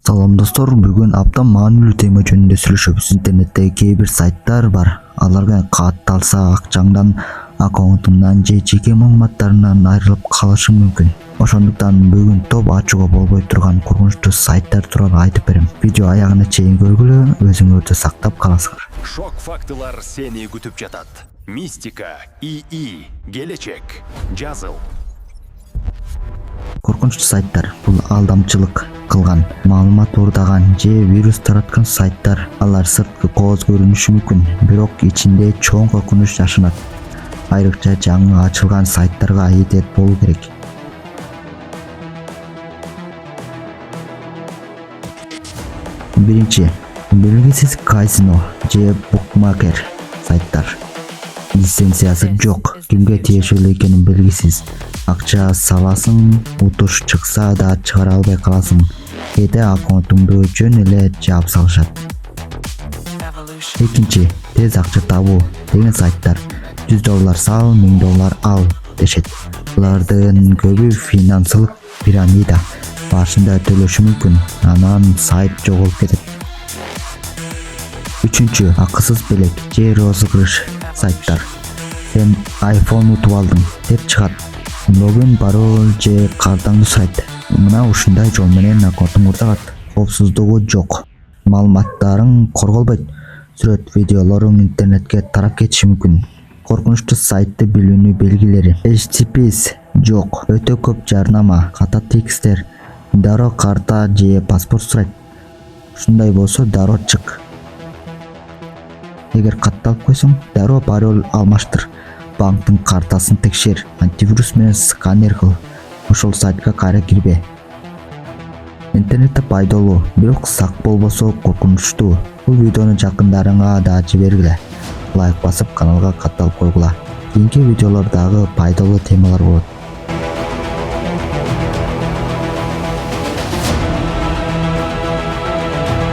Салам достор, бүгін абдан маанилүү тема жөнүндө сүйлөшөбүз. Интернетте кээ бир сайттар бар. Аларга катталса акчаңдан, аккаунтуңдан же жеке маалыматтарыңдан айрылып калышы мүмкүн. Ошондуктан бүгүн топ ачууга болбой турган коркунучтуу сайттар тууралуу айтып берем. Видео аягына чейин көргүлө, өзүңөрдү сактап каласыңар. Шок фактылар сени күтүп жатат. Мистика, ИИ, келечек, жазыл. Коркунучтуу сайттар бул алдамчылык кылган, маалымат уурдаган же вирус тараткан сайттар. Алар сырткы кооз көрүнүшү мүмкүн, бирок ичинде чоң коркунуч жашынат. Айрыкча жаңы ачылган сайттарга этет болуу керек. Биринчи, белгисиз казино же букмекер сайттар. Лицензиясы жок, кимге тиешелүү экени белгисиз. Акча саласың, утуш чыкса да чыгара албай каласың. Кээде аккаунтуңду жөн эле жаап салышат. Экинчи, тез акча табуу деген сайттар. $100 сал, $1000 ал дешет. Булардын көбү финансылык пирамида. Башында төлөшү мүмкүн, анан сайт жоголуп кетет. Үчүнчү, акысыз белек же розыгрыш сайттар. Сен iPhone утуп алдың деп чыгат. Логин пароль же картаңды сурайт. Мына ушундай жол менен аккаунтуң уурдагат. Коопсуздугу жок. Маалыматтарың корголбойт. Сүрөт, видеолоруң интернетке тарап кетиши мүмкүн. Коркунучтуу сайтты билүүнү белгилери. HTTPS жок. Өтө көп жарнама, ката тексттер, дароо карта же паспорт сурайт. Ушундай болсо дароо чык. Эгер катталып койсоң, дароо пароль алмаштыр. Банктын картасын текшер, антивирус менен сканер кыл. Ошол сайтка кайра кирбе. Интернетте пайдалуу, бирок сак болбосо коркунучтуу. Бул видеону жакындарыңа да жибергиле. Лайк басып каналга катталып койгула. Кийинки видеолордагы пайдалуу темалар болот.